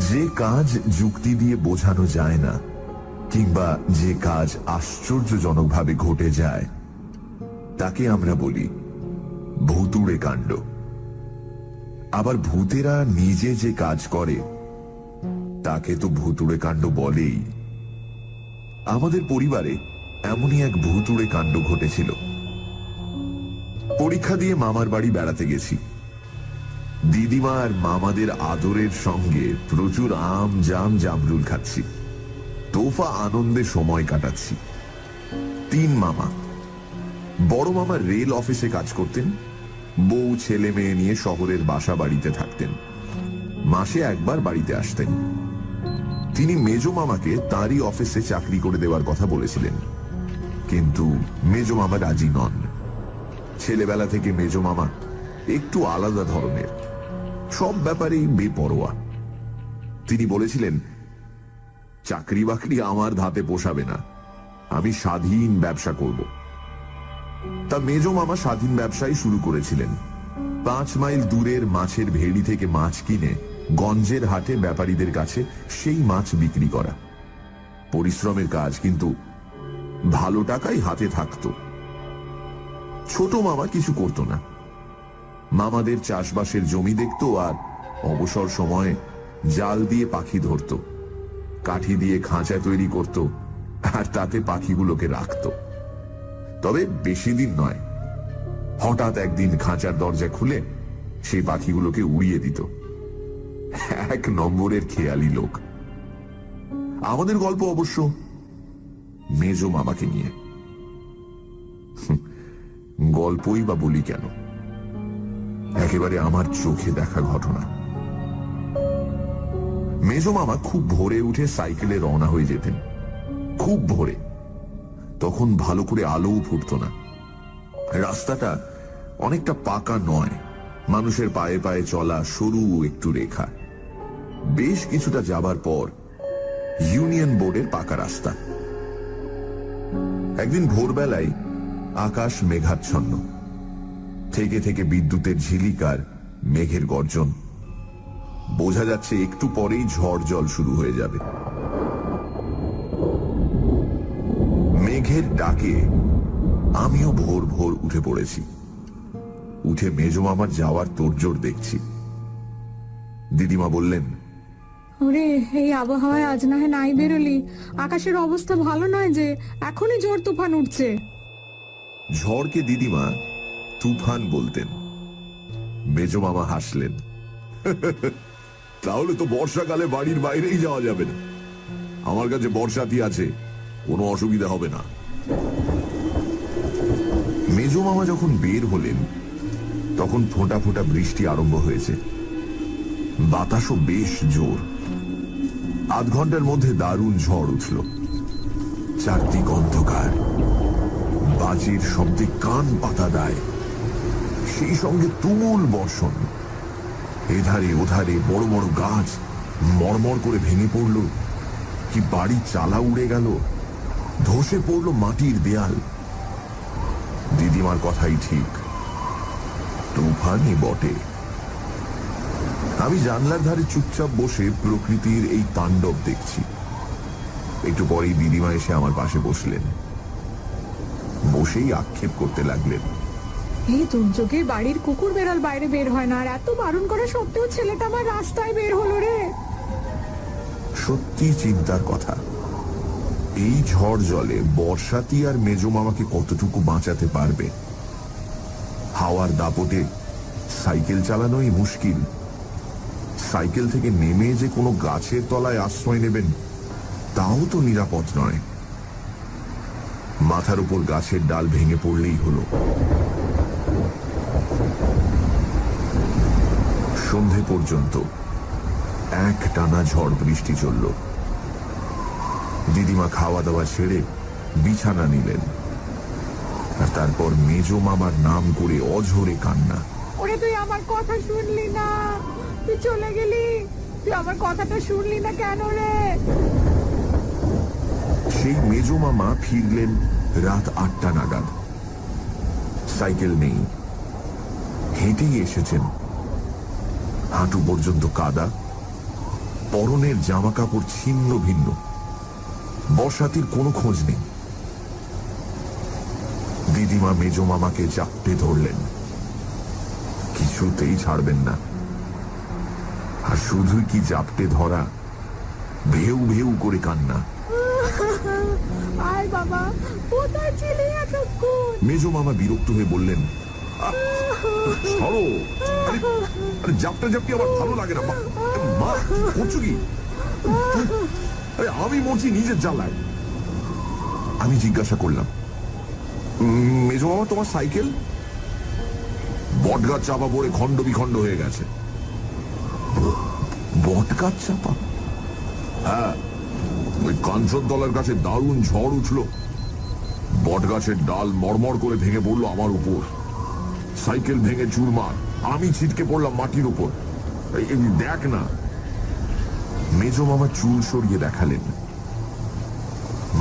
যে কাজ যুক্তি দিয়ে বোঝানো যায় না, কিংবা যে কাজ আশ্চর্যজনকভাবে ঘটে যায়, তাকে আমরা বলি ভুতুড়ে কাণ্ড। আবার ভূতেরা নিজে যে কাজ করে তাকে তো ভুতুড়ে কাণ্ড বলেই। আমাদের পরিবারে এমনই এক ভুতুড়ে কাণ্ড ঘটেছিল। পরীক্ষা দিয়ে মামার বাড়ি বেড়াতে গেছি। দিদিমা আর মামাদের আদরের সঙ্গে প্রচুর আম, জাম, জামরুল খাচ্ছি। তোফা আনন্দে সময় কাটাচ্ছি। 3 মামা। বড় মামা রেল অফিসে কাজ করতেন, বউ ছেলে মেয়ে নিয়ে শহরের বাসা বাড়িতে থাকতেন। মাসে একবার বাড়িতে আসতেন। তিনি মেজ মামাকে তাঁরই অফিসে চাকরি করে দেওয়ার কথা বলেছিলেন, কিন্তু মেজ মামা রাজি নন। ছেলেবেলা থেকে মেজ মামা একটু আলাদা ধরনের, সব ব্যাপারেই বেপরোয়া। তিনি বলেছিলেন, চাকরি বাকরি আমার ধাতে পোষাবে না, আমি স্বাধীন ব্যবসা করব। তা মেজ মামা স্বাধীন ব্যবসাই শুরু করেছিলেন। 5 মাইল দূরের মাছের ভেড়ি থেকে মাছ কিনে গঞ্জের হাটে ব্যাপারীদের কাছে সেই মাছ বিক্রি করা। পরিশ্রমের কাজ, কিন্তু ভালো টাকাই হাতে থাকত। ছোট মামা কিছু করত না। মামাদের চাষবাসের জমি দেখত, আর অবসর সময়ে জাল দিয়ে পাখি ধরত, কাঠি দিয়ে খাঁচা তৈরি করত, আর তাতে পাখিগুলোকে রাখত। তবে বেশি দিন নয়, হঠাৎ একদিন খাঁচার দরজা খুলে সেই পাখিগুলোকে উড়িয়ে দিত। 1 নম্বরের খেয়ালি লোক। আমাদের গল্প অবশ্য মেজ মামাকে নিয়ে। গল্পই বা বলি কেন, একেবারে আমার চোখে দেখা ঘটনা। মেজ মামা খুব ভোরে উঠে সাইকেলে রওনা হয়ে যেতেন। খুব ভোরে, তখন ভালো করে আলোও ফুটত না। রাস্তাটা অনেকটা পাকা নয়, মানুষের পায়ে পায়ে চলা সরু একটু রেখা। বেশ কিছুটা যাবার পর ইউনিয়ন বোর্ডের পাকা রাস্তা। একদিন ভোরবেলায় আকাশ মেঘাচ্ছন্ন, থেকে থেকে বিদ্যুতের ঝিলিকার, মেঘের গর্জন। বোঝা যাচ্ছে একটু পরেই ঝড় জল শুরু হয়ে যাবে। মেঘের ডাকে আমিও ভোর ভোর উঠে পড়েছি। উঠে মেজ মামার যাওয়ার তোড়জোড় দেখছি। দিদিমা বললেন, ওরে, এই আবহাওয়ায় আজ না হয় নাই বেরোলি। আকাশের অবস্থা ভালো নয় যে, এখনই ঝড় তুফান উঠছে। ঝড়কে দিদিমা তুফান বলতেন। মেজ মামা হাসলেন, তাহলে তো বর্ষাকালে বাড়ির বাইরেই যাওয়া যাবে না। আমার কাছে বর্ষাতি আছে, কোনো অসুবিধা হবে না। মেজ মামা যখন বের হলেন, তখন ফোঁটা ফোঁটা বৃষ্টি আরম্ভ হয়েছে। বাতাসও বেশ জোর। আধ ঘন্টার মধ্যে দারুণ ঝড় উঠল। চারদিক অন্ধকার, বাজির শব্দে কান পাতা দেয়, সেই সঙ্গে তুমুল বর্ষণ। এধারে ওধারে বড় বড় গাছ মরমর করে ভেঙে পড়ল, কি বাড়ি চালা উড়ে গেল, ধসে পড়ল মাটির দেয়াল। দিদিমার কথাই ঠিক, তুফানই বটে। আমি জানলার ধারে চুপচাপ বসে প্রকৃতির এই তাণ্ডব দেখছি। একটু পরেই দিদিমা এসে আমার পাশে বসলেন। বসেই আক্ষেপ করতে লাগলেন, এই দুর্যোগে বাড়ির কুকুর বেড়াল বাইরে বের হয় না, আর এত বারণ করা সত্ত্বেও ছেলেটা আমার রাস্তায় বের হলো রে। সত্যি চিন্তার কথা। এই ঝড় জলে বর্ষাতি আর মেজ মামাকে কতটুকু বাঁচাতে পারবে? হাওয়ার দাপটে সাইকেল চালানোই মুশকিল। সাইকেল থেকে নেমে যে কোনো গাছের তলায় আশ্রয় নেবেন, তাও তো নিরাপদ নয়। মাথার উপর গাছের ডাল ভেঙে পড়লেই হলো। সন্ধে পর্যন্ত একটানা ঝড় বৃষ্টি চলল। দিদিমা খাওয়া দাওয়া ছেড়ে বিছানা নিলেন, আর তারপর মেজ মামার নাম করে অঝরে কান্না। ওরে, তুই আমার কথা শুনলি না, তুই চলে গেলি, তুই আমার কথাটা শুনলি না কেন রে? সেই মেজ মামা ফিরলেন রাত 8টা নাগাদ। সাইকেল নেই, হেঁটেই এসেছেন। হাঁটু পর্যন্ত কাদা, পরনের জামা কাপড় ছিন্ন ভিন্ন, বর্ষাতির কোনো খোঁজ নেই। দিদিমা মেজ মামাকে চাপটে ধরলেন, কিছুতেই ছাড়বেন না। আর শুধুই কি চাপটে ধরা, ভেউ ভেউ করে কান্না। আয় বাবা, কোথায় ছিলে এতক্ষণ? মেজ মামা বিরক্ত হয়ে বললেন, সরো, আরে জাপটা জাপটি আমার ভালো লাগে না। মা করছো কি? আরে আমি মরছি নিজের জ্বালায়। আমি জিজ্ঞাসা করলাম, মেজ মামা তোমার সাইকেল? বটগাছ চাপা পড়ে খণ্ড বিখণ্ড হয়ে গেছে। বটগাছ চাপা? হ্যাঁ, ওই কাঞ্চনতলার কাছে দারুণ ঝড় উঠল, বটগাছের ডাল মরমর করে ভেঙে পড়লো আমার উপর, সাইকেল ভেঙে চুরমার, আমি ছিটকে পড়লাম মাটির উপর। দেখ না। মেজ মামা চুল সরিয়ে দেখালেন,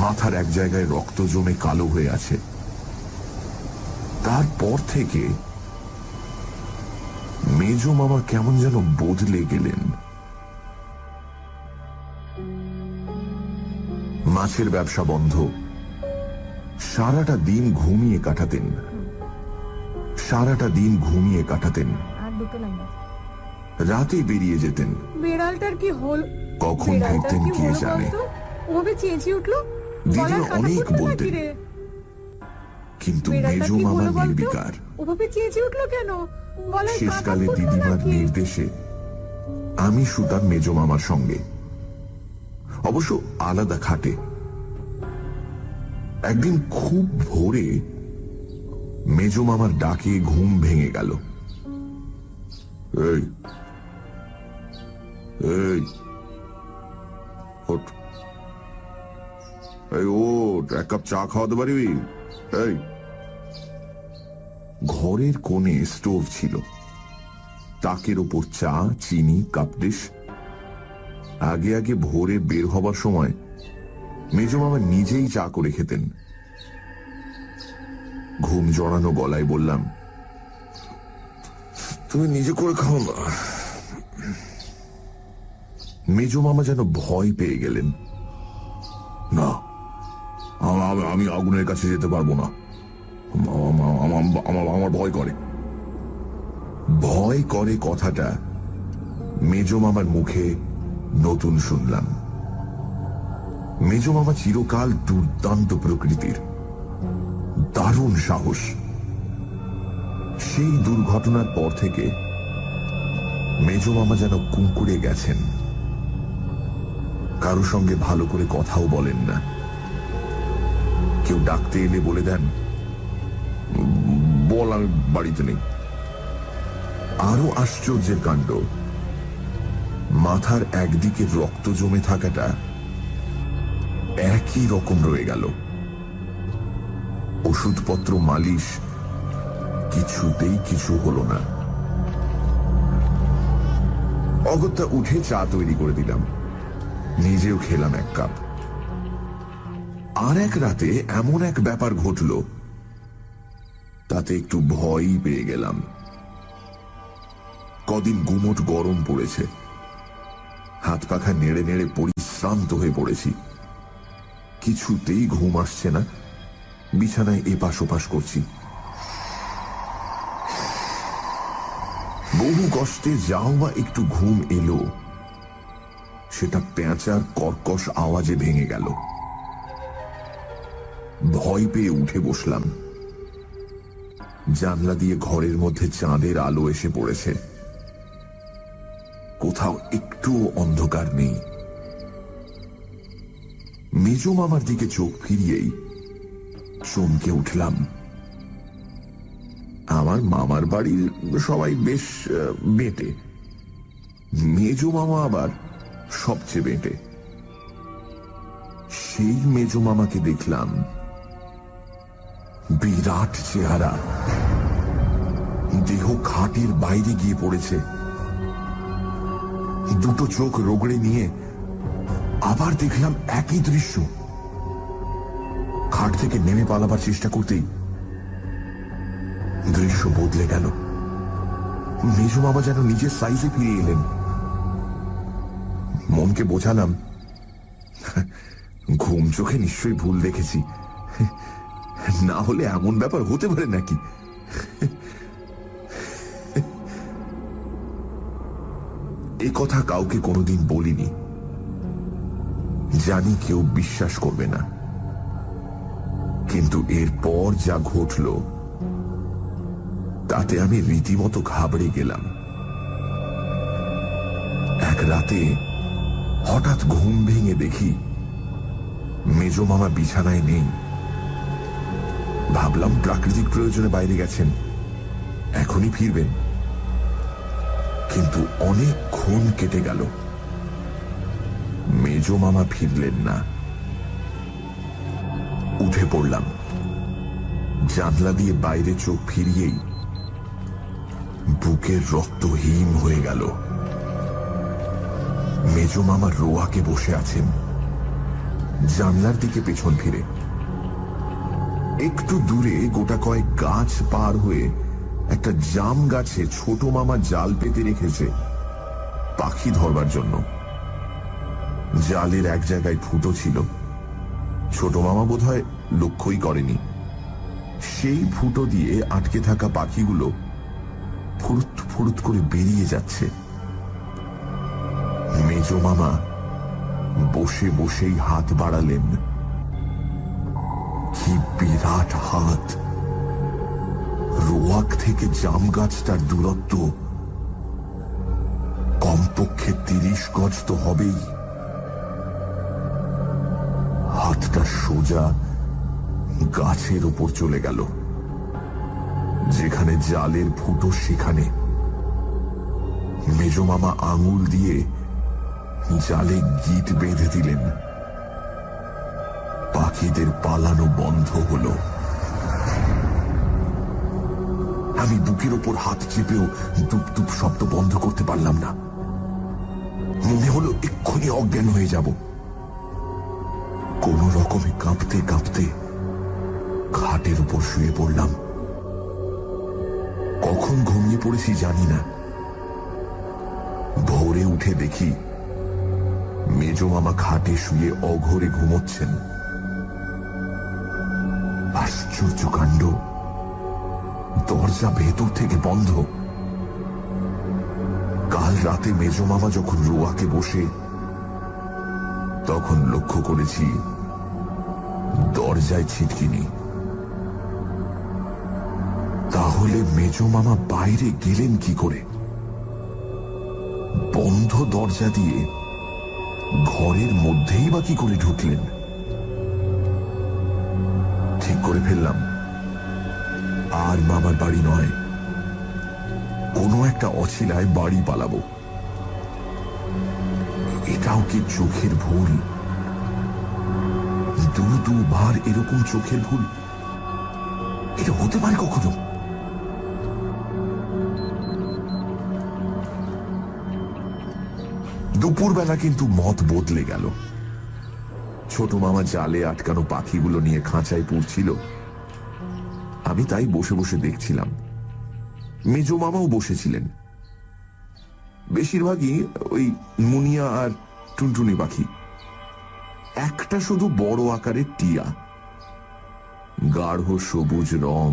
মাথার এক জায়গায় রক্ত জমে কালো হয়ে আছে। তারপর থেকে মেজ মামা কেমন যেন বদলে গেলেন। মাছের ব্যবসা বন্ধ, সারাটা দিন ঘুমিয়ে কাটাতেন, সারাটা দিন ঘুমিয়ে কাটাতেন। রাতে বেরিয়ে যেতেন, বিড়ালটার কি হল? কখন ফিরতেন কে জানে। ওভাবে চেঁচিয়ে উঠলো, দিদিমা অনেক বলতেন, কিন্তু মেজ মামা নির্বিকার। ওভাবে চেঁচিয়ে উঠলো কেন? শেষকালে দিদিমার নির্দেশে আমি শুতাম মেজ মামার সঙ্গে, অবশ্য আলাদা খাটে। একদিন খুব ভোরে মেজ মামার ডাকে ঘুম ভেঙে গেল। এই এই ওঠ, এই ওঠ, এক কাপ চা খাওয়াতে পারবি? এই, ঘরের কোণে স্টোভ ছিল, তাকের ওপর চা, চিনি, কাপ ডিশ। আগে আগে ভোরে বের হবার সময় মেজ মামা নিজেই চা করে খেতেন। ঘুম জড়ানো গলায় বললাম, তুমি নিজে করে খাও না। মেজ মামা যেন ভয় পেয়ে গেলেন। না, আমি আগুনের কাছে যেতে পারবো না, আমার ভয় করে। ভয় করে কথাটা মেজ মামার মুখে নতুন শুনলাম। মেজ মামা চিরকাল দুর্দান্ত প্রকৃতির, দারুণ সাহস। সেই দুর্ঘটনার পর থেকে মেজ মামা যেন কুঁকুড়ে গেছেন, কারো সঙ্গে ভালো করে কথাও বলেন না। কেউ ডাকতে এলে বলে দেন, বল আমি বাড়িতে নেই। আরো আশ্চর্যের কাণ্ড, মাথার একদিকে রক্ত জমে থাকাটা একই রকম রয়ে গেল। ওষুধপত্র, মালিশ, কিছুতেই কিছু হলো না। অগত্যা উঠে চা তৈরি করে দিলাম, নিজেও খেলাম এক কাপ। আর এক রাতে এমন এক ব্যাপার ঘটল, তাতে একটু ভয়ই পেয়ে গেলাম। কদিন গুমোট গরম পড়েছে, হাত পাখা নেড়ে নেড়ে পরিশ্রান্ত হয়ে পড়েছি। কিছুতেই ঘুম আসছে না, বিছানায় এপাশ ওপাশ করছি। বহু কষ্টে যাও বা একটু ঘুম এলো, সেটা পেঁচার কর্কশ আওয়াজে ভেঙে গেল। ভয় পেয়ে উঠে বসলাম। জানলা দিয়ে ঘরের মধ্যে চাঁদের আলো এসে পড়েছে, কোথাও একটুও অন্ধকার নেই। মেজ মামার দিকে চোখ ফিরিয়েই চমকে উঠলাম। আমার মামার বাড়ির সবাই বেশ বেঁটে, মেজ মামা আবার সবচেয়ে বেঁটে। সেই মেজ মামাকে দেখলাম, বিরাট চেহারা, দেহ খাটের বাইরে গিয়ে পড়েছে, দুটো চোখ রোগড়ে নিয়ে। আবার দেখলাম একই দৃশ্য। খাট থেকে নেমে পালাবার চেষ্টা করতেই দৃশ্য বদলে গেল। মেজ মামা যেন নিজের সাইজে ফিরে এলেন। মনকে বোঝালাম, ঘুম চোখে নিশ্চয়ই ভুল দেখেছি, না হলে এমন ব্যাপার হতে পারে নাকি। এ কথা কাউকে কোনোদিন বলিনি, জানি কেউ বিশ্বাস করবে না, কিন্তু এরপর যা ঘটল তাতে আমি রীতিমতো ঘাবড়ে গেলাম। এক রাতে হঠাৎ ঘুম ভেঙে দেখি মেজ মামা বিছানায় নেই। ভাবলাম প্রাকৃতিক প্রয়োজনে বাইরে গেছেন, এখনই ফিরবেন, কিন্তু অনেকক্ষণ কেটে গেল, মেজ মামা ফিরলেন না। উঠে পড়লাম, জানলা দিয়ে বাইরে চোখ ফিরিয়েই বুকের রক্ত হিম হয়ে গেল। মেজ মামা রোয়াকে বসে আছেন, জানলার দিকে পেছন ফিরে। একটু দূরে গোটা কয়েক গাছ পার হয়ে একটা জাম গাছে ছোট মামা জাল পেতে রেখেছে পাখি ধরবার জন্য। জালের এক জায়গায় ফুটো ছিল, ছোট মামা বোধহয় লক্ষ্যই করেনি। সেই ফুটো দিয়ে আটকে থাকা পাখিগুলো ফুরুত ফুরুত করে বেরিয়ে যাচ্ছে। মেজ মামা বসে বসেই হাত বাড়ালেন। কি বিরাট হাত! রোয়াক থেকে জাম গাছটার দূরত্ব কমপক্ষে 30 গজ তো হবেই। হাতটা সোজা গাছের উপর চলে গেল, যেখানে জালের ফুটো সেখানে। মেজ মামা আঙুল দিয়ে জালে গিট বেঁধে দিলেন। পাখিদের পালানো বন্ধ হলো। আমি বুকের ওপর হাত চেপেও দুপ দুপ শব্দ বন্ধ করতে পারলাম না। মনে হলো এক্ষুনি অজ্ঞান হয়ে যাব। কোন রকমে কাঁপতে কাঁপতে খাটের উপর শুয়ে পড়লাম। কখন ঘুমিয়ে পড়েছি জানি না। ভোরে উঠে দেখি মেজ মামা খাটে শুয়ে অঘোরে ঘুমোচ্ছেন। আশ্চর্য কাণ্ড, দরজা ভেতর থেকে বন্ধ। কাল রাতে মেজ মামা যখন রোয়াকে বসে, তখন লক্ষ্য করেছি দরজায় ছিটকিনি। তাহলে মেজ মামা বাইরে গেলেন কি করে? বন্ধ দরজা দিয়ে ঘরের মধ্যেই বা কি করে ঢুকলেন? ঠিক করে ফেললাম, আর মামার বাড়ি নয়, কোনো একটা অছিলায় বাড়ি পালাবো। এটাও কি চোখের ভুল? দুবার এরকম চোখের ভুল এটা হতে পারে কখনো? দুপুরবেলা কিন্তু মত বদলে গেল। ছোট মামা জালে আটকানো পাখিগুলো নিয়ে খাঁচায় পুড়ছিল। আমি তাই বসে বসে দেখছিলাম। মেজ মামাও বসেছিলেন। বেশিরভাগই ওই মুনিয়া আর টুনটুনি পাখি। একটা শুধু বড় আকারের টিয়া, গাঢ় সবুজ রং,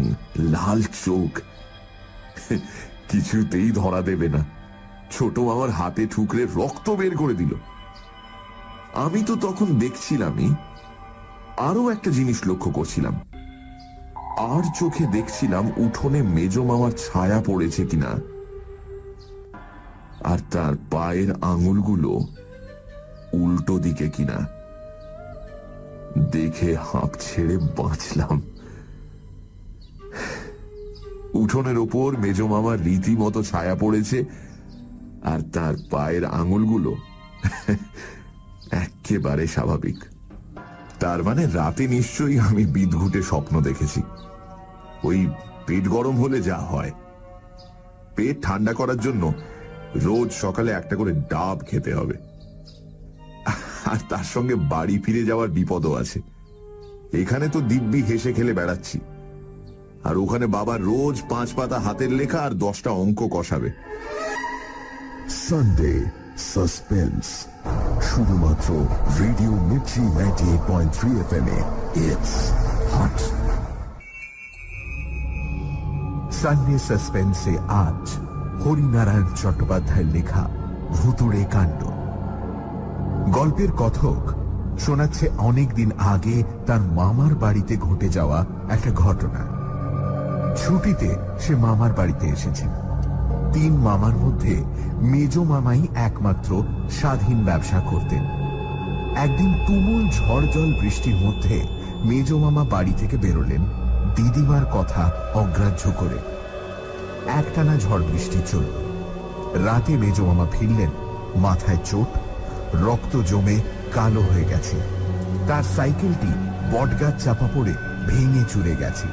লাল চোখ, কিছুতেই ধরা দেবে না। ছোট মামার হাতে ঠুকরে রক্ত বের করে দিল। আমি তো তখন দেখছিলামই, আরো একটা জিনিস লক্ষ্য করছিলাম। আর চোখে দেখছিলাম উঠোনে মেজ মামার ছায়া পড়েছে কিনা, আর তার পায়ের আঙুলগুলো উল্টো দিকে কিনা। দেখে হাঁপ ছেড়ে বাঁচলাম। উঠোনের ওপর মেজ মামার রীতিমতো ছায়া পড়েছে, আর তার পায়ের আঙুলগুলো একেবারে স্বাভাবিক। তার মানে রাতে নিশ্চয়ই আমি বিদঘুটে স্বপ্ন দেখেছি। ওই পেট গরম হলে যা হয়, পেট ঠান্ডা করার জন্য রোজ সকালে একটা করে ডাব খেতে হবে। আর তার সঙ্গে বাড়ি ফিরে যাওয়ার বিপদও আছে। এখানে তো দিব্যি হেসে খেলে বেড়াচ্ছি, আর ওখানে বাবা রোজ 5 পাতা হাতের লেখা আর 10টা অঙ্ক কষাবে। সানডে সাসপেন্স শুধুমাত্র রেডিও মির্চি 98.3 FM এ ইটস হট। সানডে সাসপেন্সে আজ হরিনারায়ণ চট্টোপাধ্যায়ের লেখা ভুতুড়ে কাণ্ড। গল্পের কথক শোনাচ্ছে অনেকদিন আগে তার মামার বাড়িতে ঘটে যাওয়া একটা ঘটনা। ছুটিতে সে মামার বাড়িতে এসেছে। 3 মামার মধ্যে মেজ মামাই একমাত্র স্বাধীন ব্যবসা করতেন। একদিন তুমুল ঝড় জল বৃষ্টির মধ্যে মেজ মামা বাড়ি থেকে বেরোলেন দিদিমার কথা অগ্রাহ্য করে। একটানা ঝড় বৃষ্টি চলল। রাতে মেজ মামা ফিরলেন মাথায় চোট, রক্ত জমে কালো হয়ে গেছে। তার সাইকেলটি বটগাছ চাপা পড়ে ভেঙে চুরে গেছে।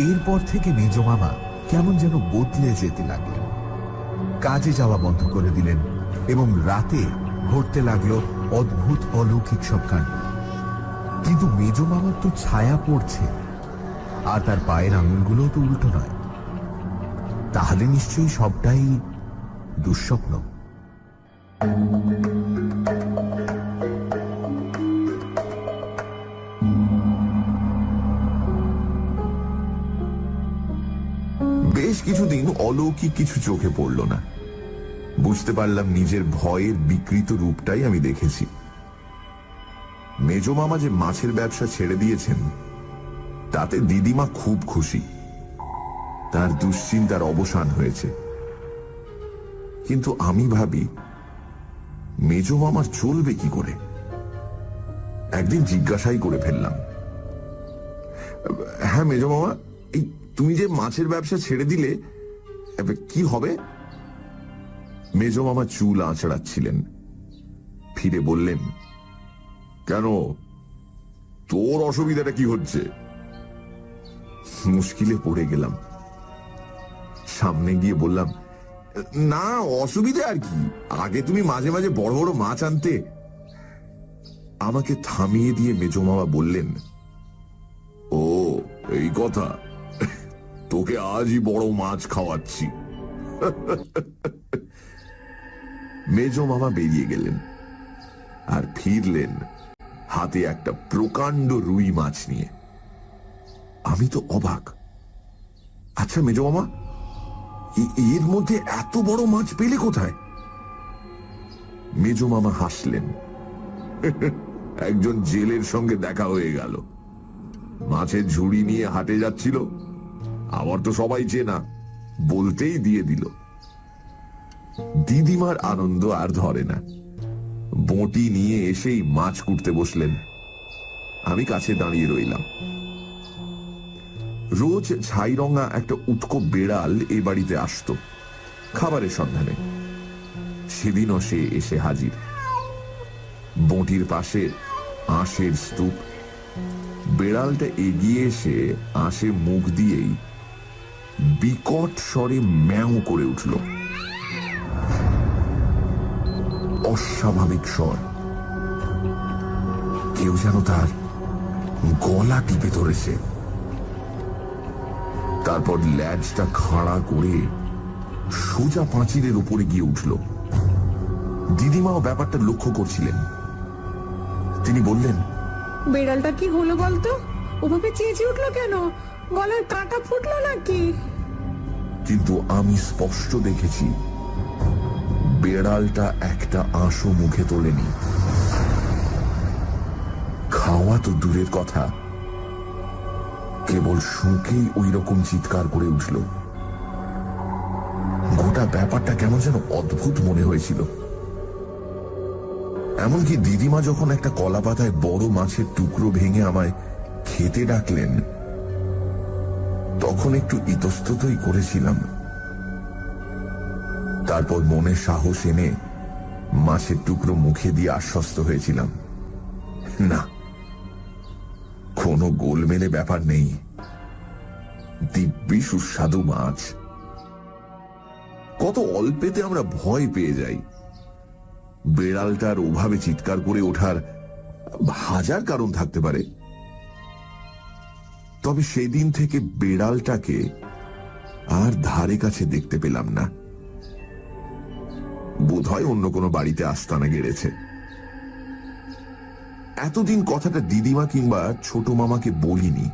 এরপর থেকে মেজ মামা কেমন যেন বদলে যেতে লাগলেন। কাজে যাওয়া বন্ধ করে দিলেন এবং রাতে ঘটতে লাগলো অদ্ভুত অলৌকিক সব কাণ্ড। কিন্তু মেজ মামার তো ছায়া পড়ছে, আর তার পায়ের আঙুলগুলো তো উল্টো নয়। তাহলে নিশ্চয়ই সবটাই দুঃস্বপ্ন। বেশ কিছুদিন অলৌকিক কিছু চোখে পড়ল না। বুঝতে পারলাম নিজের ভয়ের বিকৃত রূপটাই আমি দেখেছি। মেজ মামা যে মাছের ব্যবসা ছেড়ে দিয়েছেন তাতে দিদিমা খুব খুশি। তার দুশ্চিন্তার অবসান হয়েছে। কিন্তু আমি ভাবি মেজ মামার চলবে কি করে। একদিন জিজ্ঞাসাই করে ফেললাম, হ্যাঁ মেজ মামা, এই তুমি যে মাছের ব্যবসা ছেড়ে দিলে কি হবে? মেজ মামা চুল আঁচড়াচ্ছিলেন। ফিরে বললেন, কেন, তোর অসুবিধাটা কি হচ্ছে? মুশকিলে পড়ে গেলাম। সামনে গিয়ে বললাম, না অসুবিধা আর কি, আগে তুমি মাঝে মাঝে বড় বড় মাছ আনতে। আমাকে থামিয়ে দিয়ে মেজ মামা বললেন, ও এই কথা, তোকে আজই বড় মাছ খাওয়াচ্ছি। মেজ মামা বেরিয়ে গেলেন আর ফিরলেন হাতে একটা প্রকাণ্ড রুই মাছ নিয়ে। আমি তো অবাক। আচ্ছা মেজ মামা, এর মধ্যে এত বড় মাছ পেলে কোথায়? মেজ মামা হাসলেন, একজন জেলের সঙ্গে দেখা হয়ে গেল। মাছের ঝুড়ি নিয়ে হাটে যাচ্ছিল, আমার তো সবাই চেনা, বলতেই দিয়ে দিল। দিদিমার আনন্দ আর ধরে না। বঁটি নিয়ে এসেই মাছ কুটতে বসলেন। আমি কাছে দাঁড়িয়ে রইলাম। রোজ ছাইরঙা একটা উটকো বেড়াল এ বাড়িতে আসতো খাবারের সন্ধানে। সেদিনও সে এসে হাজির। বঁটির পাশে আঁশের স্তূপ। বেড়ালটা এগিয়ে এসে আঁশে মুখ দিয়েই বিকট স্বরে ম্যাও করে উঠল। অস্বাভাবিক স্বর। কেউ যেন তার গলা টিপে ধরেছে। তারপর ল্যাজটা খাড়া করে সোজা পাঁচিলের উপরে গিয়ে উঠল। দিদিমাও ব্যাপারটা লক্ষ্য করছিলেন। তিনি বললেন, বেড়ালটা কি হলো বলতো? ওভাবে চেঁচিয়ে উঠলো কেন? গলার কাঁটা ফুটলো নাকি? কিন্তু আমি স্পষ্ট দেখেছি বেড়ালটা একটা আঁশও মুখে তোলেনি। খাওয়া তো দূরের কথা, কেবল শুঁকেই ওই রকম চিৎকার করে উঠল। গোটা ব্যাপারটা কেমন যেন অদ্ভুত মনে হয়েছিল। এমনকি দিদিমা যখন একটা কলা পাতায় বড় মাছের টুকরো ভেঙে আমায় খেতে ডাকলেন, তখন একটু ইতস্ততই করেছিলাম। তারপর মনে সাহস এনে মাছের টুকরো মুখে দিয়ে আশ্বস্ত হয়েছিলাম, না, কোনো গোলমেলে ব্যাপার নেই, দিব্যি সুস্বাদু মাছ। কত অল্পেতে আমরা ভয় পেয়ে যাই। বেড়ালটার ওভাবে চিৎকার করে ওঠার হাজার কারণ থাকতে পারে। তবে সেদিন থেকে বেড়ালটাকে আর ধারে কাছে দেখতে পেলাম না। বোধহয় অন্য কোনো বাড়িতে আস্তানা গেড়েছে। এতদিন কথাটা দিদিমা কিংবা ছোট মামাকে বলিনি,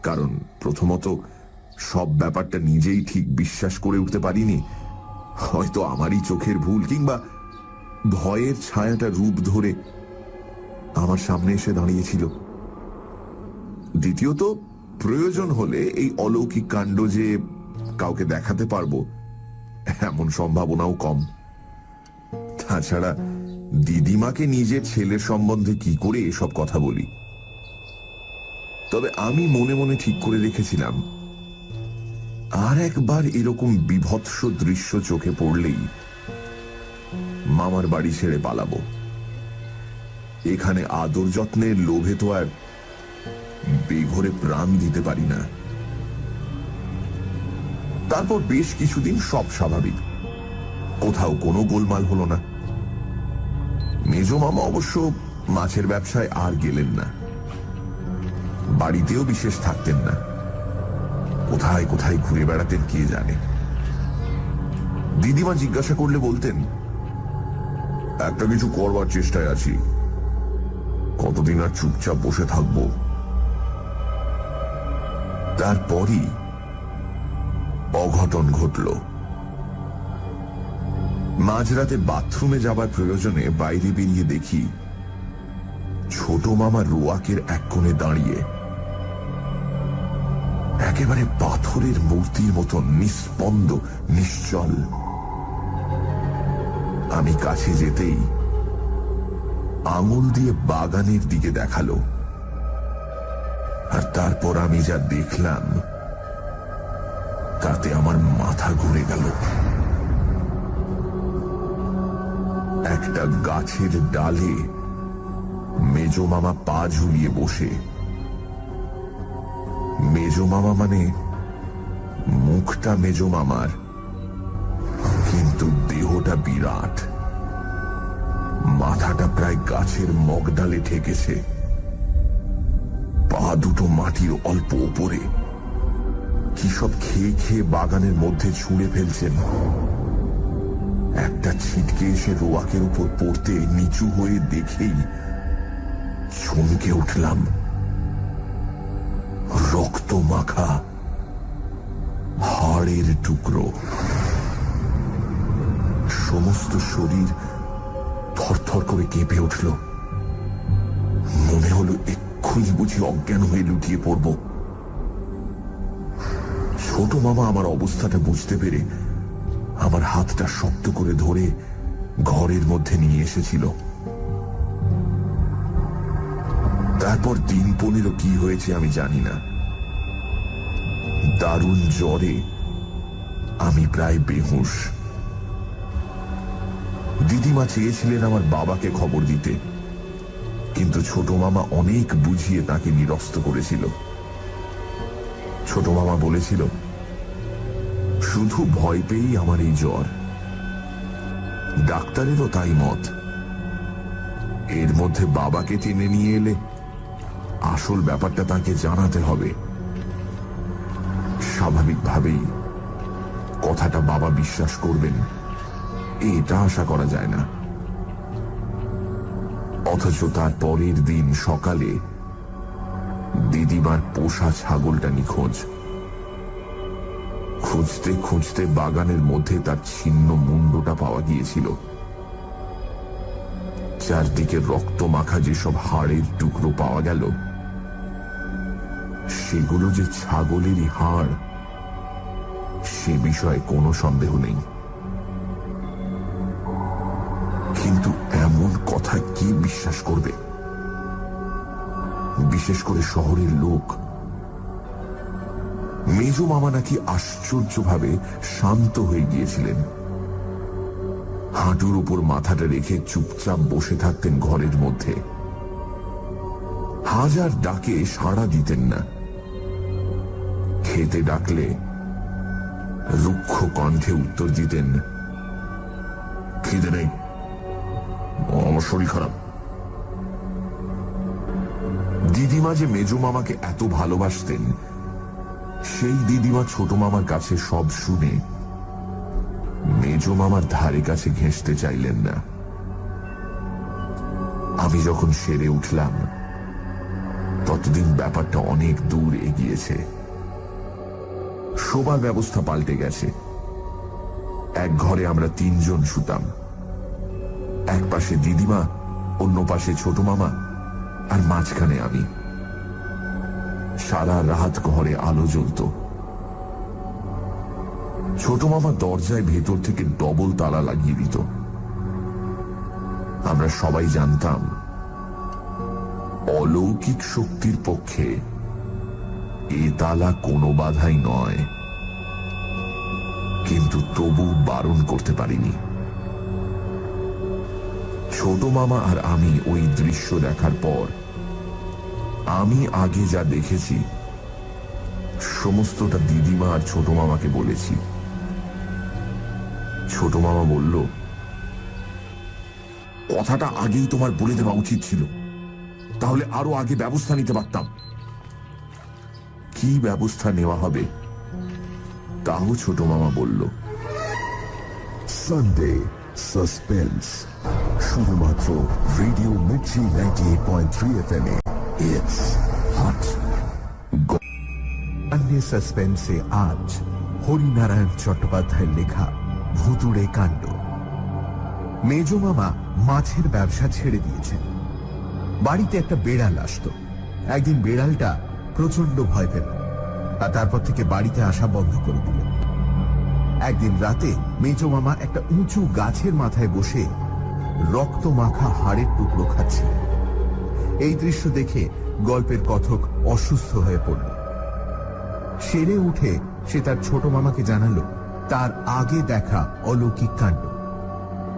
কারণ প্রথমত সব ব্যাপারটা নিজেই ঠিক বিশ্বাস করে উঠতে পারিনি। হয়তো আমারই চোখের ভুল, কিংবা ভয়ের ছায়াটা রূপ ধরে আমার সামনে এসে দাঁড়িয়েছিল। দ্বিতীয়ত, প্রয়োজন হলে এই অলৌকিক কাণ্ড যে কাউকে দেখাতে পারবো এমন সম্ভাবনাও কম। তাছাড়া দিদিমাকে নিজের ছেলের সম্বন্ধে কি করে এসব কথা বলি? তবে আমি মনে মনে ঠিক করে রেখেছিলাম, আর একবার এরকম বিভৎস দৃশ্য চোখে পড়লেই মামার বাড়ি ছেড়ে পালাবো। এখানে আদর যত্নের লোভে তো আর বেঘরে প্রাণ দিতে পারি না। তারপর বেশ কিছুদিন সব স্বাভাবিক, কোথাও কোনো গোলমাল হলো না। মেজ মামা অবশ্য মাছের ব্যবসায় আর গেলেন না, বাড়িতেও বিশেষ থাকতেন না, কোথায় কোথায় ঘুরে বেড়াতেন কে জানে। দিদিমা জিজ্ঞাসা করলে বলতেন, একটা কিছু করবার চেষ্টায় আছি, কতদিন আর চুপচাপ বসে থাকবো। তারপরই অঘটন ঘটল। মাঝরাতে বাথরুমে যাবার প্রয়োজনে বাইরে বেরিয়ে দেখি ছোট মামা রোয়াকের এক কোণে দাঁড়িয়ে একেবারে পাথরের মূর্তির মতন নিস্পন্দ, নিশ্চল। আমি কাছে যেতেই আঙুল দিয়ে বাগানের দিকে দেখালো, আর তারপর আমি যা দেখলাম তাতে আমার মাথা ঘুরে গেল। একটা গাছের ডালে মেজ মামা পা ঝুলিয়ে বসে। মেজ মামা মানে মুখটা মেজ মামার, কিন্তু দেহটা বিরাট। মাথাটা প্রায় গাছের মগডালে ঠেকেছে, পা দুটো মাটির অল্প উপরে। কি সব খেয়ে খেয়ে বাগানের মধ্যে ছুঁড়ে ফেলছেন। একটা ছিটকে এসে রোয়াকের উপর পড়তে নিচু হয়ে দেখেই চমকে উঠলাম। রক্ত মাখা হাড়ের টুকরো, সমস্ত শরীর থরথর করে কেঁপে উঠল। মনে হলো এক্ষুনি বুঝি অজ্ঞান হয়ে লুটিয়ে পড়ব। ছোট মামা আমার অবস্থাটা বুঝতে পেরে আমার হাতটা শক্ত করে ধরে ঘরের মধ্যে নিয়ে এসেছিল। তারপর দিন 15 কি হয়েছে আমি জানি না। দারুণ জ্বরে আমি প্রায় বেহুঁশ। দিদিমা চেয়েছিলেন আমার বাবাকে খবর দিতে, কিন্তু ছোট মামা অনেক বুঝিয়ে তাকে নিরস্ত করেছিল। ছোট মামা বলেছিল, শুধু ভয় পেয়েই আমার এই জ্বর। ডাক্তারেরও তাই মত। এর মধ্যে বাবাকে টেনে নিয়ে এলে আসল ব্যাপারটা তাকে জানাতে হবে। স্বাভাবিকভাবেই কথাটা বাবা বিশ্বাস করবেন এটা আশা করা যায় না। অথচ তার পরের দিন সকালে দিদিমার পোষা ছাগলটা নিখোঁজ। খুঁজতে খুঁজতে বাগানের মধ্যে তার ছিন্ন মুন্ডটা পাওয়া গিয়েছিল। চারদিকে রক্ত মাখা যেসব হাড়ের টুকরো পাওয়া গেল, সেগুলো যে ছাগলেরই হাড় সে বিষয়ে কোনো সন্দেহ নেই। কিন্তু এমন কথা কে বিশ্বাস করবে, বিশেষ করে শহরের লোক? মেজ মামা নাকি আশ্চর্যভাবে শান্ত হয়ে গিয়েছিলেন। হাঁটুর উপর মাথাটা রেখে চুপচাপ বসে থাকতেন ঘরের মধ্যে। হাজার ডাকে সাড়া দিতেন না। খেতে ডাকলে রুক্ষ কণ্ঠে উত্তর দিতেন, খিদে নেই, আমার শরীর খারাপ। দিদিমা যে মেজ মামাকে এত ভালোবাসতেন, সেই দিদিমা ছোট মামার কাছে সব শুনে মেজ মামার ধারে কাছে ঘেঁষতে চাইলেন না। আমি যখন সেরে উঠলাম ততদিন ব্যাপারটা অনেক দূর এগিয়েছে। শোবার ব্যবস্থা পাল্টে গেছে। এক ঘরে আমরা 3 জন শুতাম। এক পাশে দিদিমা, অন্য পাশে ছোট মামা, আর মাঝখানে আমি। সারা রাত ঘরে আলো জ্বলত। ছোট মামা দরজায় ভেতর থেকে ডবল তালা লাগিয়ে দিত। আমরা সবাই জানতাম অলৌকিক শক্তির পক্ষে এ তালা কোনো বাধাই নয়, কিন্তু তবু বারণ করতে পারিনি। ছোট মামা আর আমি ওই দৃশ্য দেখার পর আমি আগে যা দেখেছি সমস্তটা দিদিমা আর ছোট মামাকে বলেছি। ছোট মামা বলল, কথাটা আগেই তোমার বলে দেওয়া উচিত ছিল, তাহলে আরো আগে ব্যবস্থা নিতে পারতাম। কি ব্যবস্থা নেওয়া হবে তাও ছোট মামা বলল। সানডে সাসপেন্স, শুধুমাত্র রেডিও মির্চি 98.3 FM এ। It's hot. সানডে সাসপেন্সে আজ হরিনারায়ণ চট্টোপাধ্যায়ের লেখা ভুতুড়ে কাণ্ড। মেজ মামা মাছের ব্যবসা ছেড়ে দিয়েছেন। বাড়িতে একটা বেড়াল আসতো। একদিন বেড়ালটা প্রচন্ড ভয় পেল আর তারপর থেকে বাড়িতে আসা বন্ধ করে দিল। একদিন রাতে মেজ মামা একটা উঁচু গাছের মাথায় বসে রক্ত মাখা হাড়ের টুকরো খাচ্ছিলেন। এই দৃশ্য দেখে গল্পের কথক অসুস্থ হয়ে পড়ল। সেরে উঠে সে তার ছোট মামাকে জানালো তার আগে দেখা অলৌকিক কাণ্ড।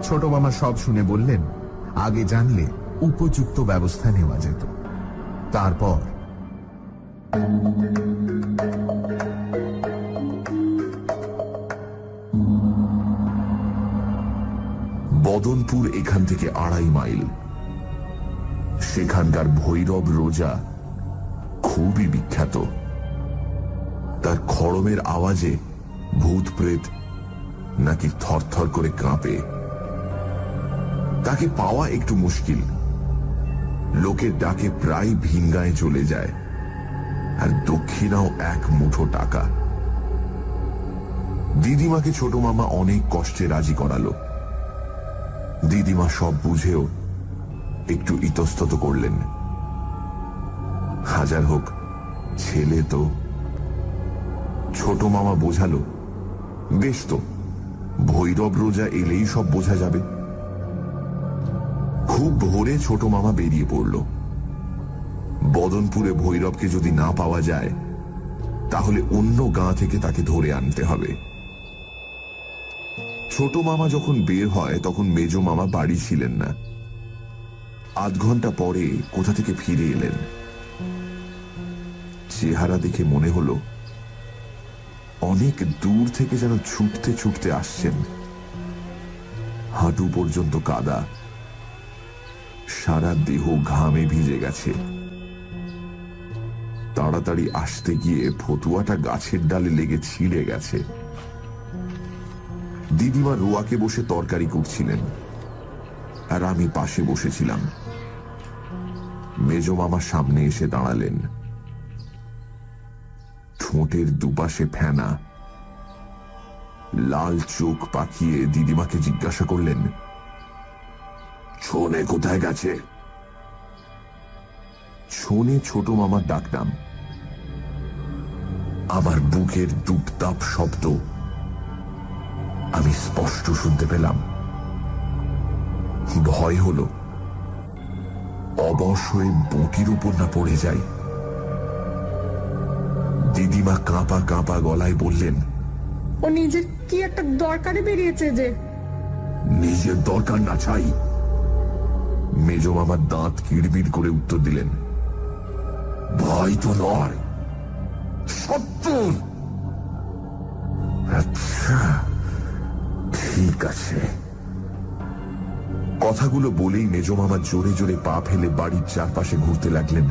ছোট মামা সব শুনে বললেন, আগে জানলে উপযুক্ত ব্যবস্থা নেওয়া যেত। তারপর বদনপুর এখান থেকে 2.5 মাইল। সেখানকার ভৈরব রোজা খুবই বিখ্যাত। তার খড়মের আওয়াজে ভূত প্রেত নাকি থরথর করে কাঁপে। তাকে পাওয়া একটু মুশকিল। লোকের ডাকে প্রায় ভিঙ্গায় চলে যায়, আর দক্ষিণাও 1 মুঠো টাকা। দিদিমাকে ছোট মামা অনেক কষ্টে রাজি করালো। দিদিমা সব বুঝেও একটু ইতস্তত করলেন। হাজার হোক ছেলে তো। ছোট মামা বোঝালো, বেশ তো, ভৈরব রোজা এলেই সব বোঝা যাবে। খুব ভোরে ছোট মামা বেরিয়ে পড়ল। বদনপুরে ভৈরবকে যদি না পাওয়া যায় তাহলে অন্য গাঁ থেকে তাকে ধরে আনতে হবে। ছোট মামা যখন বের হয় তখন মেজ মামা বাড়ি ছিলেন না। আধ ঘন্টা পরে কোথা থেকে ফিরে এলেন। চেহারা দেখে মনে হলো অনেক দূর থেকে যেন ছুটতে ছুটতে আসছেন। হাঁটু পর্যন্ত কাদা, সারা দেহ ঘামে ভিজে গেছে। তাড়াতাড়ি আসতে গিয়ে ফতুয়াটা গাছের ডালে লেগে ছিঁড়ে গেছে। দিদিমা রোয়াকে বসে তরকারি করছিলেন, আর আমি পাশে বসেছিলাম। মেজ মামা সামনে এসে দাঁড়ালেন। ঠোঁটের দুপাশে ফেনা, লাল চোখ পাকিয়ে দিদিমাকে জিজ্ঞাসা করলেন, ছোনে কোথায় গেছে? ছোনে ছোট মামার ডাকনাম। আমার বুকের টুপটাপ শব্দ আমি স্পষ্ট শুনতে পেলাম। ভয় হলো অবশ হয়ে বটির উপর না পড়ে যাই। দিদিমা কাঁপা কাঁপা গলায় বললেন, ও নিজের কি একটা দরকারে বেরিয়েছে যে। নিজের দরকার না চাই। মেজ মামার দাঁত কিড়বিড় করে উত্তর দিলেন, ভয় তো নয়, সত্য। আচ্ছা ঠিক আছে। কথাগুলো বলেই মেজ মামা জোরে জোরে পা ফেলে বাড়ির চারপাশে ঘুরতে লাগলেন।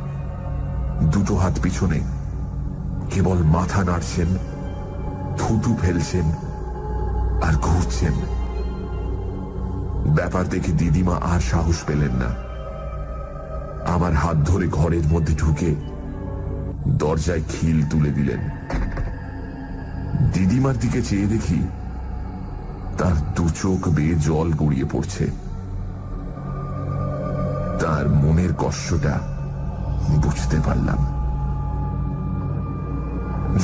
দুটো হাত পিছনে, কেবল মাথা নাড়ছেন, থুতু ফেলছেন, আর ঘুরছেন। ব্যাপার দেখে দিদিমা আর সাহস পেলেন না। আমার হাত ধরে ঘরের মধ্যে ঢুকে দরজায় খিল তুলে দিলেন। দিদিমার দিকে চেয়ে দেখি তার দু চোখ বেয়ে জল গড়িয়ে পড়ছে। তার মনের কষ্টটা বুঝতে পারলাম।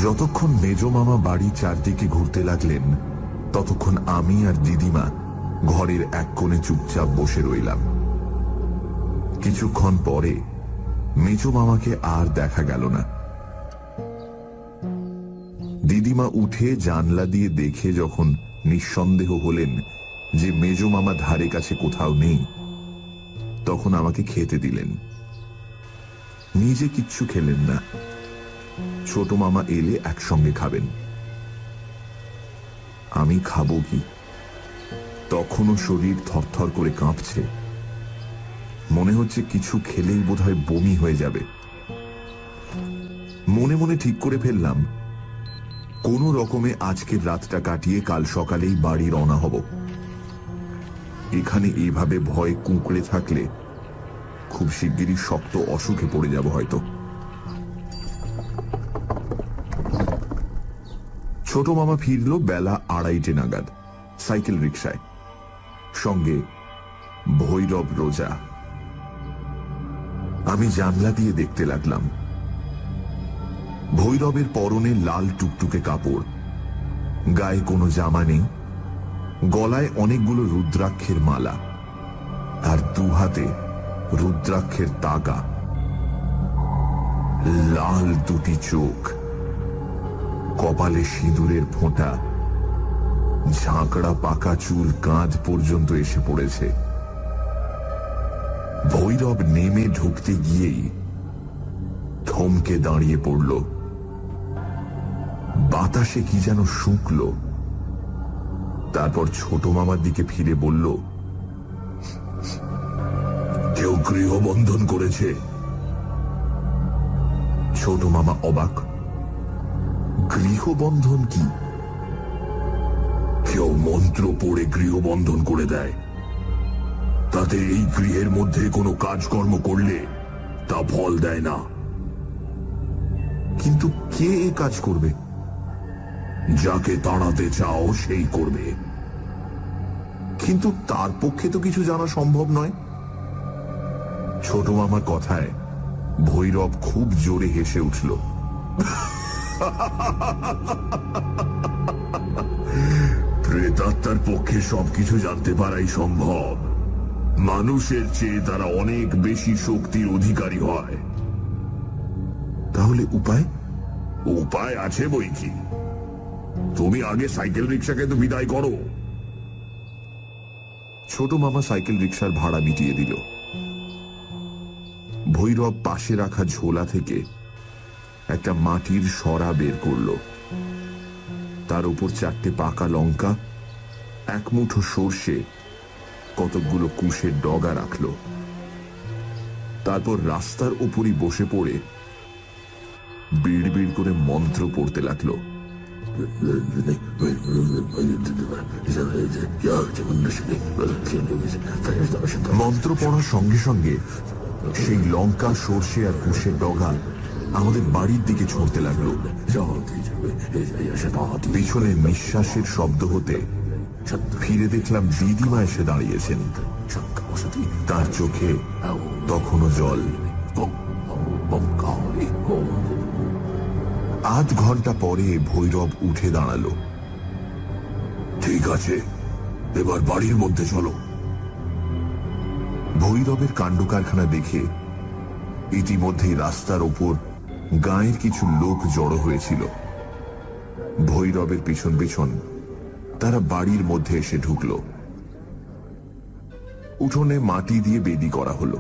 যতক্ষণ মেজ মামা বাড়ি চারদিকে ঘুরতে লাগলেন, ততক্ষণ আমি আর দিদিমা ঘরের এক কোণে চুপচাপ বসে রইলাম। কিছুক্ষণ পরে মেজ মামাকে আর দেখা গেল না। দিদিমা উঠে জানলা দিয়ে দেখে যখন নিঃসন্দেহ হলেন যে মেজ মামা ধারে কাছে কোথাও নেই, তখন আমাকে খেতে দিলেন। নিজে কিচ্ছু খেলেন না। ছোট মামা এলে একসঙ্গে খাবেন। আমি খাবো কি? তখনও শরীর থরথর করে কাঁপছে। মনে হচ্ছে কিছু খেলেই বোধহয় বমি হয়ে যাবে। মনে মনে ঠিক করে ফেললাম, কোনো রকমে আজকের রাতটা কাটিয়ে কাল সকালেই বাড়ি রওনা হব। এখানে এইভাবে ভয় কুঁকড়ে থাকলে খুব শিগগিরই শক্ত অসুখে পড়ে যাব হয়তো। ছোট মামা ফিরল বেলা 2:30 নাগাদ, সাইকেল রিকশায়, সঙ্গে ভৈরব রোজা। আমি জানলা দিয়ে দেখতে লাগলাম। ভৈরবের পরনে লাল টুকটুকে কাপড়, গায়ে কোনো জামা নেই, গলায় অনেকগুলো রুদ্রাক্ষের মালা, আর দু হাতে রুদ্রাক্ষের তাগা। লাল দুটি চোখ, কপালে সিঁদুরের ফোঁটা, ঝাঁকড়া পাকা চুল কাঁধ পর্যন্ত এসে পড়েছে। ভৈরব নেমে ঢুকতে গিয়েই থমকে দাঁড়িয়ে পড়ল। বাতাসে কি যেন শুঁকল। তারপর ছোট মামার দিকে ফিরে বলল, কেউ গৃহবন্ধন করেছে? ছোট মামা অবাক। গৃহবন্ধন কি? কেউ মন্ত্র পড়ে গৃহবন্ধন করে দেয়, তাতে এই গৃহের মধ্যে কোনো কাজকর্ম করলে তা ফল দেয় না। কিন্তু কে এ কাজ করবে? যাকে তাড়াতে চাও সেই করবে। কিন্তু তার পক্ষে তো কিছু জানা সম্ভব নয়। ছোট মামার কথায় ভৈরব খুব জোরে হেসে উঠল। প্রেতাত্মার পক্ষে সবকিছু জানতে পারাই সম্ভব। মানুষের চেয়ে তারা অনেক বেশি শক্তির অধিকারী হয়। তাহলে উপায়? উপায় আছে বই কি। তুমি আগে সাইকেল রিক্সাকে তো বিদায় করো। ছোট মামা সাইকেল রিক্সার ভাড়া মিটিয়ে দিল। ভৈরব পাশে রাখা ঝোলা থেকে একটা মাটির সরা বের করল। তার উপর 4টে পাকা লঙ্কা, এক মুঠো সর্ষে, কতকগুলো কুশের ডগা রাখল। তারপর রাস্তার উপরই বসে পড়ে বিড় বিড় করে মন্ত্র পড়তে লাগলো। মন্ত্র পড়ার সঙ্গে সঙ্গে সেই লঙ্কা, সর্ষে আর কুশের ডগা আমাদের বাড়ির দিকে ছুঁড়তে লাগলো। পিছনে নিঃশ্বাসের শব্দ হতে ফিরে দেখলাম দিদিমা এসে দাঁড়িয়েছেন। তার চোখে তখনও জল। আধ ঘন্টা পরে ভৈরব উঠে দাঁড়ালো। ঠিক আছে, এবার বাড়ির মধ্যে চলো। ভৈরবের কাণ্ড কারখানা দেখে ইতিমধ্যেই রাস্তার ওপর গাঁয়ের কিছু লোক জড়ো হয়েছিল। ভৈরবের পিছন পিছন তারা বাড়ির মধ্যে এসে ঢুকল। উঠোনে মাটি দিয়ে বেদি করা হলো,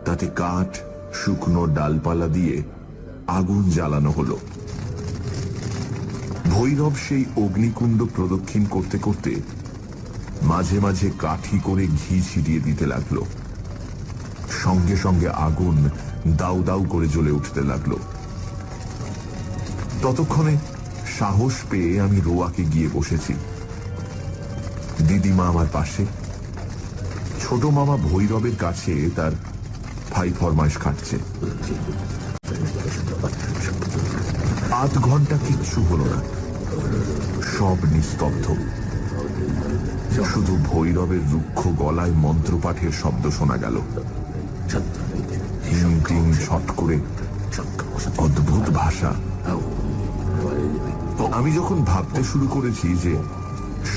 তাতে কাঠ, শুকনো ডালপালা দিয়ে আগুন জ্বালানো হলো। ভৈরব সেই অগ্নিকুণ্ড প্রদক্ষিণ করতে করতে মাঝে মাঝে কাঠি করে ঘি ছিটিয়ে দিতে লাগলো। সঙ্গে সঙ্গে আগুন দাউ দাউ করে জ্বলে উঠতে লাগলো। ততক্ষণে সাহস পেয়ে আমি রোয়াকে গিয়ে বসেছি। দিদিমা আমার পাশে, ছোট মামা ভৈরবের কাছে তার ভাই ফরমাইশ খাটছে। আধ ঘন্টা কিচ্ছু হলো না, সব নিস্তব্ধ। শুধু ভৈরবের রুক্ষ গলায় মন্ত্রপাঠের শব্দ শোনা গেল। হিং টিং ছট করে অদ্ভুত ভাষা। আমি যখন ভাবতে শুরু করেছি যে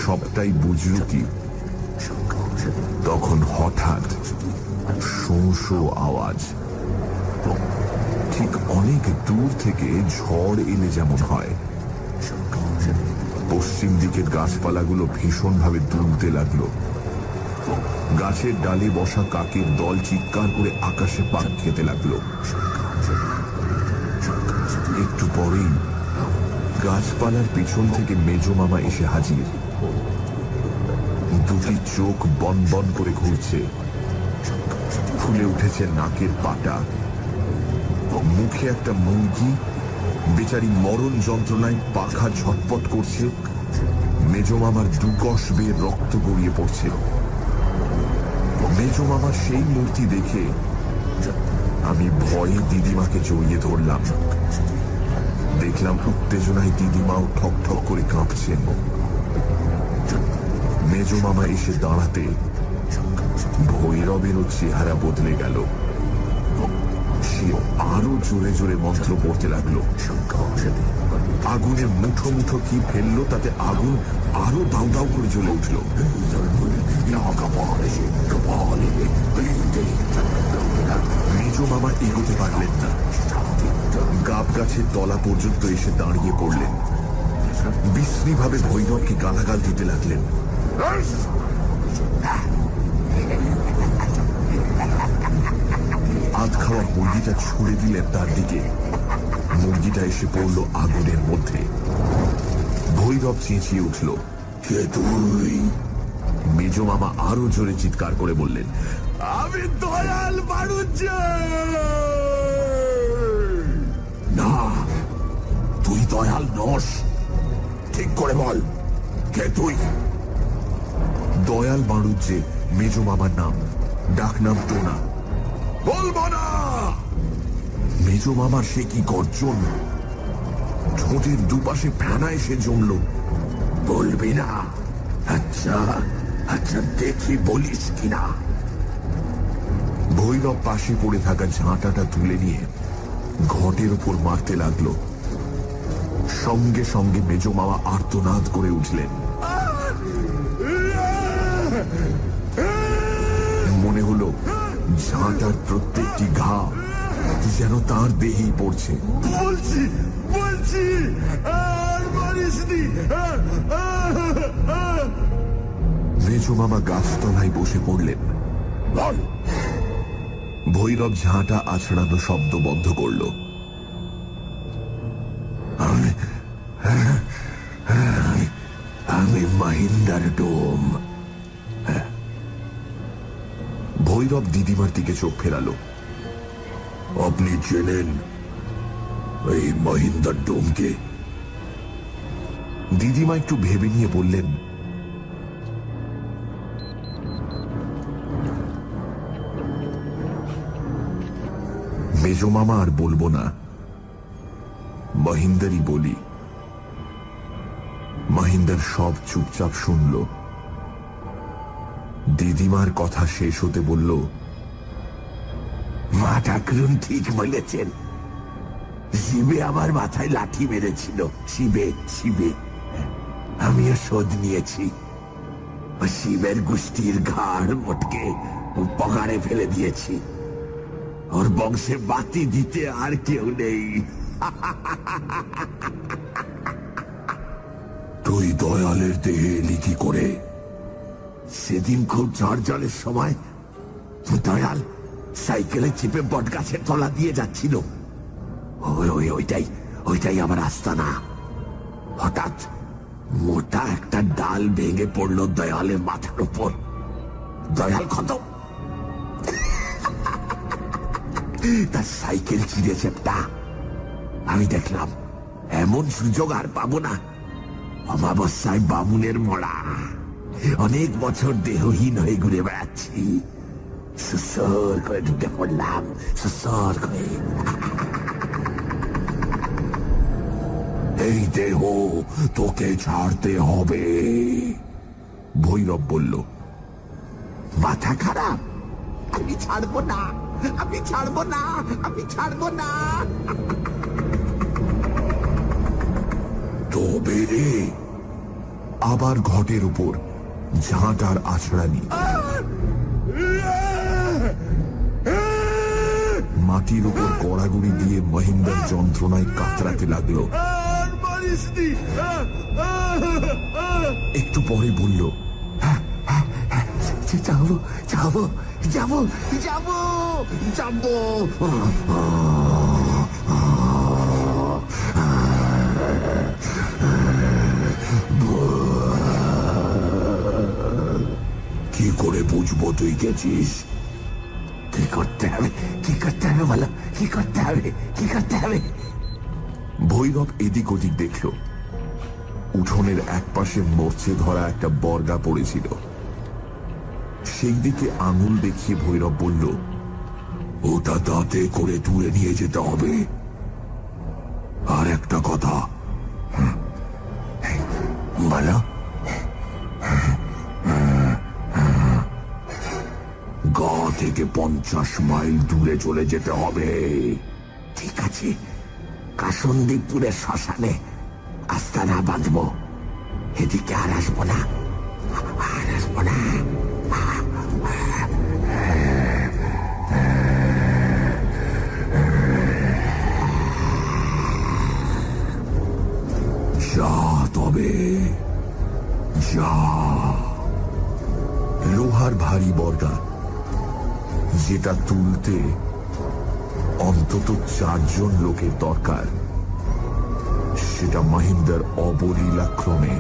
সবটাই বুঝল কি, তখন হঠাৎ শোঁ শোঁ আওয়াজ। ঠিক অনেক দূর থেকে ঝড় এলে যেমন হয়। পশ্চিম দিকের গাছপালাগুলো ভীষণভাবে দুলতে লাগলো। গাছের ডালে বসা কাকের দল চিৎকার করে আকাশে পাক খেতে লাগলো। একটু পরেই গাছপালার পিছন থেকে মেজো মামা এসে হাজির। দুটি চোখ বন বন করে ঘুরছে, ফুলে উঠেছে নাকের পাটা, মুখে একটা মুরগি, বেচারি মরণ যন্ত্রণায় পাখা ঝটপট করছে। মেজো মামার দুকশ বেয়ে রক্ত গড়িয়ে পড়ছে। মেজো মামার সেই মূর্তি দেখে আমি ভয়ে দিদিমাকে জড়িয়ে ধরলাম। দেখলাম উত্তেজনায় দিদিমাও ঠক ঠক করে কাঁপছেন। মেজো মামা এসে দাঁড়াতে ভৈরবেরও চেহারা বদলে গেল। সে আরো জোরে জোরে মন্ত্র পড়তে লাগলো। আগুনে মুঠো মুঠো কি ফেললো, তাতে আগুন আরো দাউ দাউ করে জ্বলে উঠল। মেজো মামা এগোতে পারলেন না, গাব গাছের তলা পর্যন্ত এসে দাঁড়িয়ে পড়লেন। বিশ্রীভাবে ভৈরবকে গালাগাল দিতে লাগলেন। আধ খাওয়া মুরগিটা ছুড়ে দিলেন তার দিকে। মুরগিটা এসে পড়ল আগুনের মধ্যে। ভৈরব চেঁচিয়ে উঠল, কে তুই? মেজো মামা আরো জোরে চিৎকার করে বললেন, আমি দয়াল বাড়ুজ্য। না, তুই দয়াল নস, ঠিক করে বল, কে তুই? দয়াল বাড়ুজ্যে মেজো মামার নাম, ডাক নাম টোনা। বলবো না। মেজো মামার সে কি গর্জন! ঠোঁটের দুপাশে ফেনা এসে জমল। বলবি না? আচ্ছা আচ্ছা, দেখি বলিস কিনা। ভৈরব পাশে পড়ে থাকা ঝাঁটাটা তুলে নিয়ে ঘটের উপর মারতে লাগলো। সঙ্গে সঙ্গে মেজো মামা আর্তনাদ করে উঠলেন। মনে হলো ঝাঁটার প্রত্যেকটি ঘা যেন তার দেহেই পড়ছে। বলছি বলছি, আর মারিসনি। মেজো মামা গাছতলায় বসে পড়লেন। ভৈরব ঝাঁটা আছড়ানো শব্দ বন্ধ করল। আমি মাহিন্দার ডোম। ভৈরব দিদিমার দিকে চোখ ফেরালো। আপনি চেনেন এই মহিন্দার ডোমকে? দিদিমা একটু ভেবে নিয়ে বললেন, মেজো মামা আর বলবো না, মহিন্দারই বলি। মহিন্দার সব চুপচাপ শুনল। দিদিমার কথা শেষ হতে বলল, মা ঠাকুরুন ঠিক বলেছেন। শিবে আমার মাথায় লাঠি মেরেছিল। শিবে শিবে আমিও শোধ নিয়েছি। শিবের গোষ্ঠীর ঘাড় মোটকে পগারে ফেলে দিয়েছি। ওর বংশে বাতি দিতে আর কেউ নেই। তুই দয়ালের দেহে এলি কি করে? সেদিন খুব ঝড় জলের সময় দয়াল সাইকেলে চেপে বট গাছের তলা দিয়ে যাচ্ছিল। ওইটাই আমার আস্তানা। হঠাৎ মোটা একটা ডাল ভেঙে পড়লো দয়ালের মাথার উপর। দয়াল খতম। তার সাইকেল চিড়ে চেপটা। আমি দেখলাম এমন সুযোগ আর পাবো না। অমাবস্যায় বামুনের মরা। অনেক বছর দেহহীন হয়ে ঘুরে বেড়াচ্ছি। সুসর করে ঢুকে পড়লাম, সুসর করে। এই দেহ তোকে ছাড়তে হবে, ভৈরব বলল। মাথা খারাপ? আমি ছাড়বো না, আমি ছাড়বো না, আমি ছাড়বো না। তবে রে, আবার ঘটের উপর ঝাঁটার আছড়ানি। মাটির উপর গড়াগড়ি দিয়ে মহিন্দার যন্ত্রণায় কাতরাতে লাগলো। একটু পরে বলল, যাবো যাবো যাবো যাবো যাবো। কি করে বুঝবো তুই গেছিস? কি করতে হবে, কি করতে হবে বলো, কি করতে হবে, কি করতে হবে? ভৈরব এদিক ওদিক দেখল। উঠোনের একপাশে মরচে ধরা একটা বর্গা পড়েছিল। সেই দিকে আঙুল দেখিয়ে ভৈরব বলল, ওটা দাঁতে করে তুলে নিয়ে যেতে হবে। আর একটা কথা, বলো। গা থেকে 50 মাইল দূরে চলে যেতে হবে। ঠিক আছে, কাশনদীপুরের শ্মশানে আস্তানা বাঁধবো। এদিকে আর আসবো না, আর আসবো না। যা তবে যা। লোহার ভারী বর্গা, যেটা তুলতে অন্তত 4 জন লোকের দরকার, সেটা মহিন্দার অবলীলাক্রমে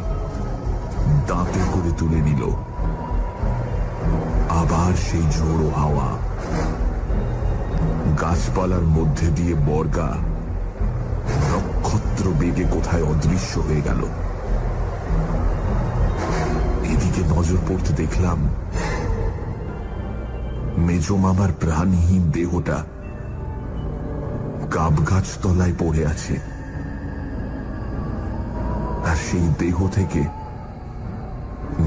দাঁতে করে তুলে নিল। আবার সেই ঝোড়ো হাওয়া, গাছপালার মধ্যে দিয়ে বর্গা নক্ষত্র বেগে কোথায় অদৃশ্য হয়ে গেল। এদিকে নজর পড়তে দেখলাম মেজো মামার প্রাণহীন দেহটা কাব গাছ তলায় পড়ে আছে, আর সেই দেহ থেকে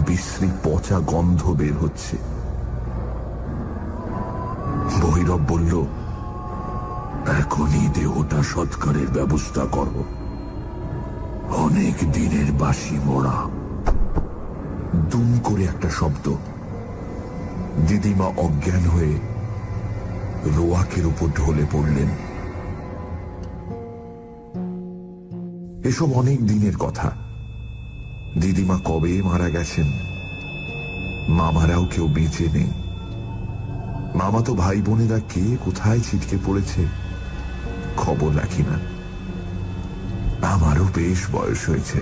বিশ্রী পচা গন্ধ বের হচ্ছে। ভৈরব বলল, এখনই দেহটা সৎকারের ব্যবস্থা করো। অনেক দিনের বাসি মোড়া। দুম করে একটা শব্দ। দিদিমা অজ্ঞান হয়ে রোয়াকের উপর ঢলে পড়লেন। এসব অনেক দিনের কথা। দিদিমা কবে মারা গেছেন। মামারাও কেউ বেঁচে নেই। মামা তো ভাই বোনেরা কে কোথায় ছিটকে পড়েছে খবর রাখি না। আমারও বেশ বয়স হয়েছে।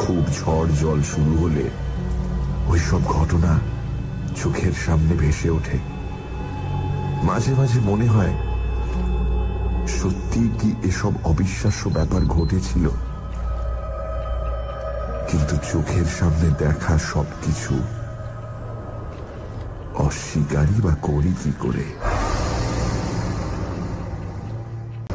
খুব ঝড় জল শুরু হলে ওইসব ঘটনা চোখের সামনে ভেসে ওঠে। মাঝে মাঝে মনে হয়, সত্যি কি এসব অবিশ্বাস্য ব্যাপার ঘটেছিল? কিন্তু চোখের সামনে দেখা সবকিছু অস্বীকারই বা করি কি করে?